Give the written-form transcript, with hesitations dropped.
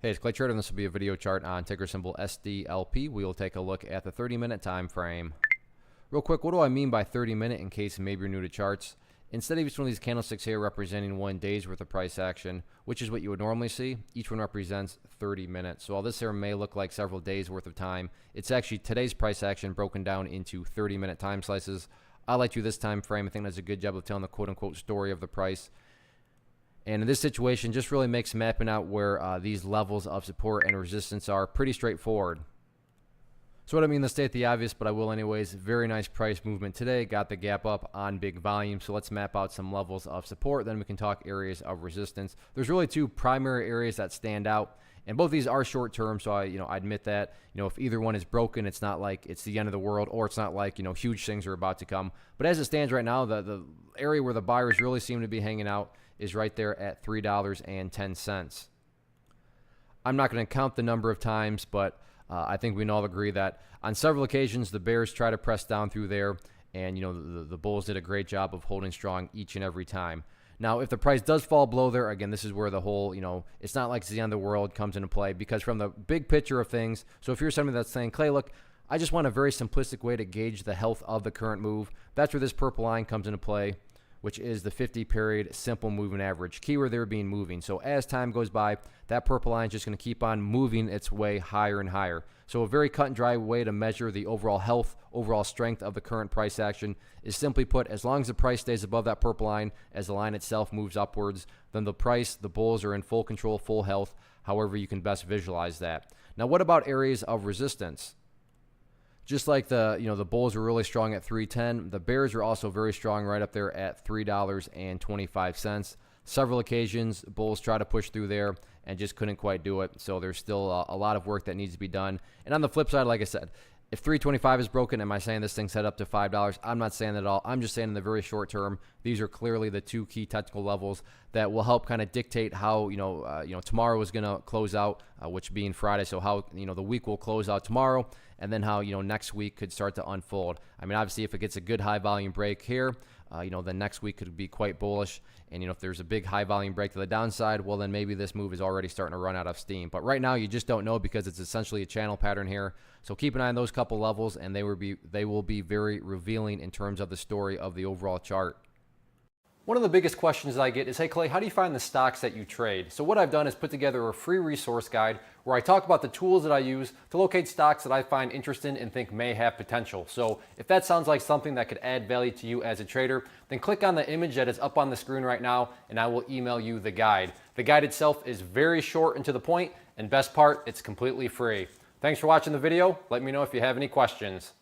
Hey, it's Clay Trader, and this will be a video chart on ticker symbol SDLP. We will take a look at the 30-minute time frame. Real quick, what do I mean by 30-minute in case maybe you're new to charts? Instead of each one of these candlesticks here representing 1 day's worth of price action, which is what you would normally see, each one represents 30 minutes. So while this here may look like several days worth of time, it's actually today's price action broken down into 30-minute time slices. I like to this time frame. I think that's a good job of telling the quote-unquote story of the price. And in this situation, just really makes mapping out where these levels of support and resistance are pretty straightforward. So what I mean to state the obvious, but I will anyways. Very nice price movement today. Got the gap up on big volume. So let's map out some levels of support. Then we can talk areas of resistance. There's really two primary areas that stand out. And both of these are short term, so I admit that. If either one is broken, it's not like it's the end of the world, or it's not like huge things are about to come. But as it stands right now, the area where the buyers really seem to be hanging out is right there at $3.10. I'm not going to count the number of times, but I think we can all agree that on several occasions the bears try to press down through there, and the bulls did a great job of holding strong each and every time. Now, if the price does fall below there, again, this is where the whole, it's not like it's the end of the world comes into play, because from the big picture of things, so if you're somebody that's saying, Clay, look, I just want a very simplistic way to gauge the health of the current move, that's where this purple line comes into play, which is the 50-period simple moving average. Keyword there being moving. So as time goes by, that purple line is just going to keep on moving its way higher and higher. So a very cut and dry way to measure the overall health, overall strength of the current price action is simply put, as long as the price stays above that purple line, as the line itself moves upwards, then the bulls are in full control, full health, however you can best visualize that. Now, what about areas of resistance? Just like the bulls are really strong at 310, the bears are also very strong right up there at $3.25. Several occasions, bulls try to push through there and just couldn't quite do it. So there's still a lot of work that needs to be done. And on the flip side, like I said, if 325 is broken, am I saying this thing's set up to $5? I'm not saying that at all. I'm just saying in the very short term, these are clearly the two key technical levels that will help kind of dictate how tomorrow is going to close out, which being Friday. So how the week will close out tomorrow, and then how next week could start to unfold. I mean, obviously, if it gets a good high volume break here, then next week could be quite bullish. And if there's a big high volume break to the downside, well, then maybe this move is already starting to run out of steam. But right now, you just don't know, because it's essentially a channel pattern here. So keep an eye on those couple levels, and they will be very revealing in terms of the story of the overall chart. One of the biggest questions that I get is, hey Clay, how do you find the stocks that you trade? So what I've done is put together a free resource guide where I talk about the tools that I use to locate stocks that I find interesting and think may have potential. So if that sounds like something that could add value to you as a trader, then click on the image that is up on the screen right now, and I will email you the guide. The guide itself is very short and to the point, and best part, it's completely free. Thanks for watching the video. Let me know if you have any questions.